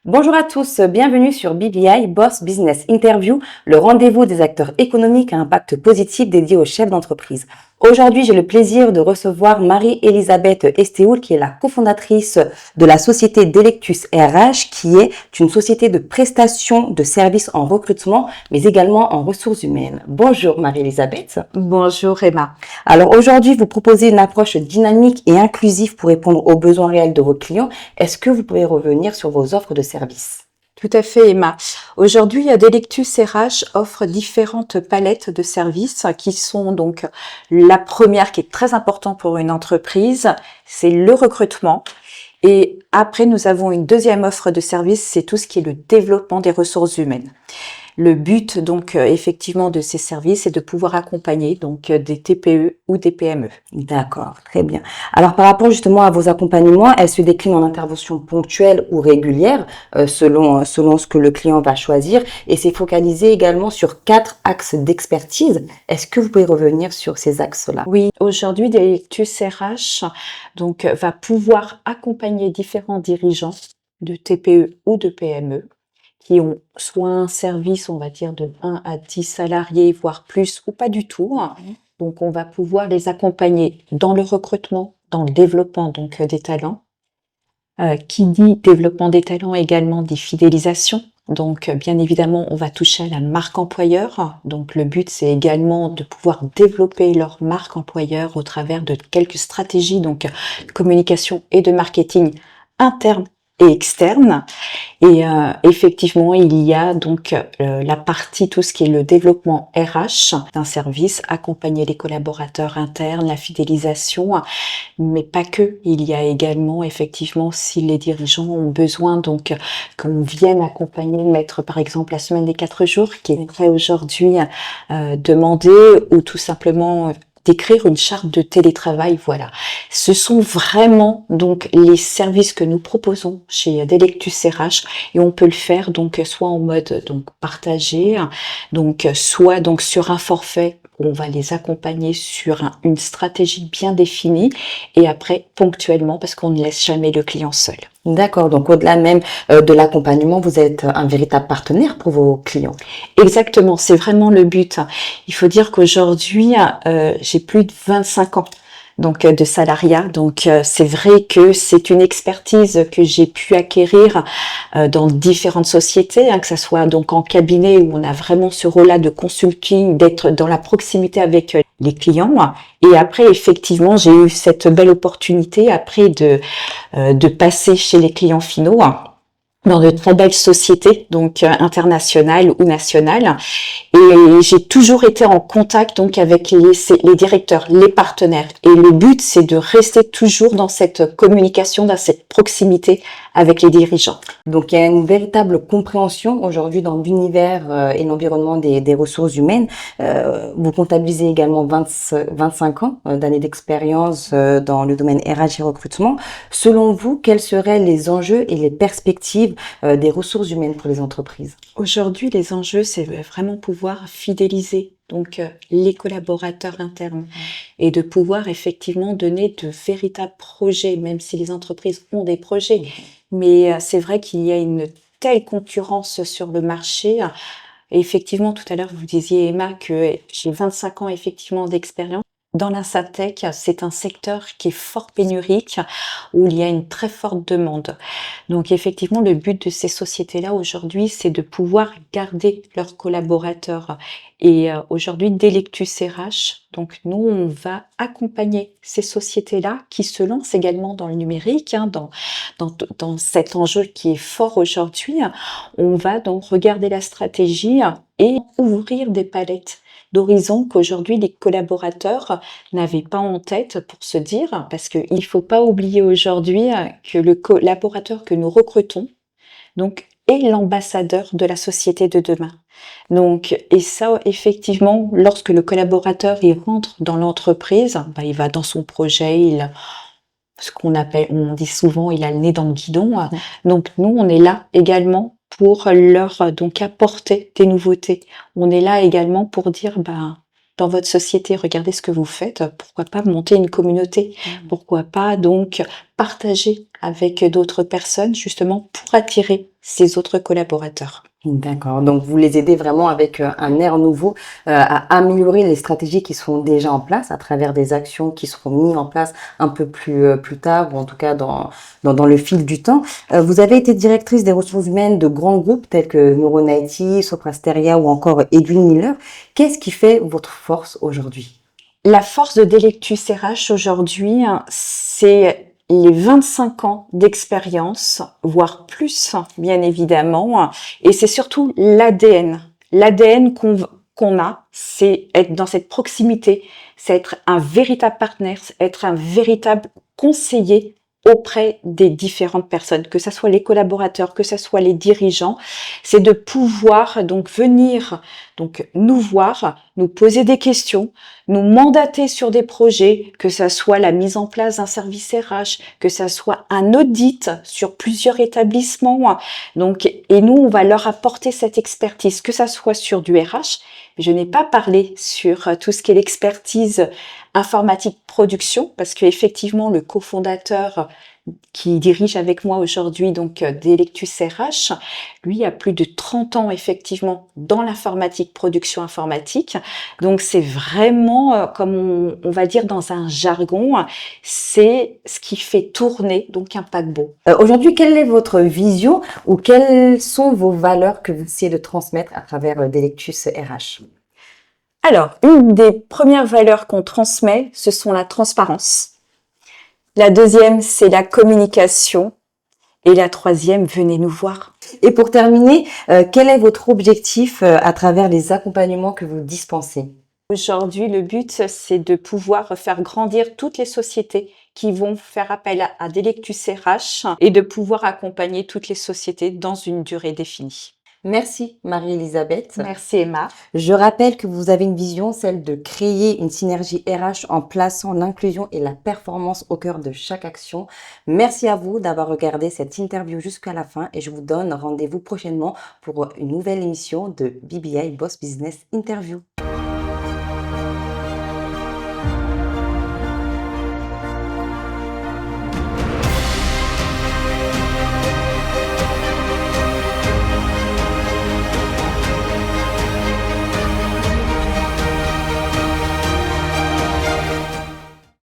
Bonjour à tous, bienvenue sur BBI Boss Business Interview, le rendez-vous des acteurs économiques à impact positif dédié aux chefs d'entreprise. Aujourd'hui, j'ai le plaisir de recevoir Marie-Elisabeth Estéoul, qui est la cofondatrice de la société Delectus RH, qui est une société de prestation de services en recrutement, mais également en ressources humaines. Bonjour Marie-Elisabeth. Bonjour Emma. Alors aujourd'hui, vous proposez une approche dynamique et inclusive pour répondre aux besoins réels de vos clients. Est-ce que vous pouvez revenir sur vos offres de services? Tout à fait Emma. Aujourd'hui, Delectus RH offre différentes palettes de services qui sont donc la première qui est très importante pour une entreprise, c'est le recrutement. Et après, nous avons une deuxième offre de services, c'est tout ce qui est le développement des ressources humaines. Le but donc effectivement de ces services est de pouvoir accompagner donc des TPE ou des PME. D'accord, très bien. Alors par rapport justement à vos accompagnements, elles se déclinent en interventions ponctuelles ou régulières selon ce que le client va choisir, et c'est focalisé également sur 4 axes d'expertise. Est-ce que vous pouvez revenir sur ces axes-là? Oui, aujourd'hui Delectus RH donc va pouvoir accompagner différents dirigeants de TPE ou de PME qui ont soit un service, on va dire, de 1 à 10 salariés, voire plus, ou pas du tout. Donc, on va pouvoir les accompagner dans le recrutement, dans le développement donc des talents. Qui dit développement des talents également dit fidélisation. Donc, bien évidemment, on va toucher à la marque employeur. Donc, le but, c'est également de pouvoir développer leur marque employeur au travers de quelques stratégies, donc communication et de marketing interne et externe. Et effectivement, il y a donc la partie, tout ce qui est le développement RH d'un service, accompagner les collaborateurs internes, la fidélisation, mais pas que. Il y a également effectivement si les dirigeants ont besoin donc qu'on vienne accompagner, mettre par exemple la semaine des 4 jours qui est très aujourd'hui demandée, ou tout simplement d'écrire une charte de télétravail, voilà. Ce sont vraiment donc les services que nous proposons chez Delectus RH, et on peut le faire donc soit en mode donc partagé, donc soit donc sur un forfait où on va les accompagner sur une stratégie bien définie, et après ponctuellement parce qu'on ne laisse jamais le client seul. D'accord, donc au-delà même de l'accompagnement, vous êtes un véritable partenaire pour vos clients. Exactement, c'est vraiment le but. Il faut dire qu'aujourd'hui, j'ai plus de 25 ans donc de salariat. Donc c'est vrai que c'est une expertise que j'ai pu acquérir dans différentes sociétés, que ça soit donc en cabinet où on a vraiment ce rôle-là de consulting, d'être dans la proximité avec les clients. Et après, effectivement, j'ai eu cette belle opportunité après de passer chez les clients finaux dans de très belles sociétés, donc internationales ou nationales. Et j'ai toujours été en contact donc avec les directeurs, les partenaires. Et le but, c'est de rester toujours dans cette communication, dans cette proximité avec les dirigeants. Donc, il y a une véritable compréhension aujourd'hui dans l'univers et l'environnement des ressources humaines. Vous comptabilisez également 25 ans d'années d'expérience dans le domaine RH et recrutement. Selon vous, quels seraient les enjeux et les perspectives des ressources humaines pour les entreprises? Aujourd'hui, les enjeux, c'est vraiment pouvoir fidéliser donc les collaborateurs internes et de pouvoir effectivement donner de véritables projets, même si les entreprises ont des projets. Mais c'est vrai qu'il y a une telle concurrence sur le marché. Et effectivement, tout à l'heure, vous disiez, Emma, que j'ai 25 ans effectivement d'expérience. Dans l'insatech, c'est un secteur qui est fort pénurique, où il y a une très forte demande. Donc effectivement, le but de ces sociétés-là aujourd'hui, c'est de pouvoir garder leurs collaborateurs. Et aujourd'hui, Delectus RH, donc nous, on va accompagner ces sociétés-là qui se lancent également dans le numérique, dans cet enjeu qui est fort aujourd'hui. On va donc regarder la stratégie et ouvrir des palettes d'horizons qu'aujourd'hui les collaborateurs n'avaient pas en tête, pour se dire, parce qu'il ne faut pas oublier aujourd'hui que le collaborateur que nous recrutons donc est l'ambassadeur de la société de demain. Donc, et ça, effectivement, lorsque le collaborateur il rentre dans l'entreprise, il va dans son projet, ce qu'on appelle, on dit souvent, il a le nez dans le guidon. Donc nous, on est là également pour leur donc apporter des nouveautés. On est là également pour dire dans votre société, regardez ce que vous faites, pourquoi pas monter une communauté, pourquoi pas donc partager avec d'autres personnes justement pour attirer ces autres collaborateurs. D'accord, donc vous les aidez vraiment avec un air nouveau à améliorer les stratégies qui sont déjà en place à travers des actions qui seront mises en place un peu plus tard ou en tout cas dans le fil du temps. Vous avez été directrice des ressources humaines de grands groupes tels que Neuron IT, Soprasteria ou encore Edwin Miller. Qu'est-ce qui fait votre force aujourd'hui? La force de Delectus RH aujourd'hui, c'est les 25 ans d'expérience, voire plus, bien évidemment. Et c'est surtout l'ADN. L'ADN qu'on a, c'est être dans cette proximité, c'est être un véritable partenaire, c'est être un véritable conseiller auprès des différentes personnes, que ce soit les collaborateurs, que ce soit les dirigeants, c'est de pouvoir donc venir donc nous voir, nous poser des questions, nous mandater sur des projets, que ça soit la mise en place d'un service RH, que ça soit un audit sur plusieurs établissements. Donc, et nous, on va leur apporter cette expertise, que ça soit sur du RH. Mais je n'ai pas parlé sur tout ce qui est l'expertise informatique production, parce qu'effectivement, le cofondateur qui dirige avec moi aujourd'hui donc Delectus RH, lui a plus de 30 ans effectivement dans l'informatique, production informatique. Donc c'est vraiment, comme on va dire dans un jargon, c'est ce qui fait tourner donc un paquebot. Aujourd'hui, quelle est votre vision ou quelles sont vos valeurs que vous essayez de transmettre à travers Delectus RH? Alors, une des premières valeurs qu'on transmet, ce sont la transparence. La deuxième, c'est la communication. Et la troisième, venez nous voir. Et pour terminer, quel est votre objectif à travers les accompagnements que vous dispensez? Aujourd'hui, le but, c'est de pouvoir faire grandir toutes les sociétés qui vont faire appel à Delectus RH et de pouvoir accompagner toutes les sociétés dans une durée définie. Merci Marie-Elisabeth. Merci Emma. Je rappelle que vous avez une vision, celle de créer une synergie RH en plaçant l'inclusion et la performance au cœur de chaque action. Merci à vous d'avoir regardé cette interview jusqu'à la fin et je vous donne rendez-vous prochainement pour une nouvelle émission de BBI Boss Business Interview.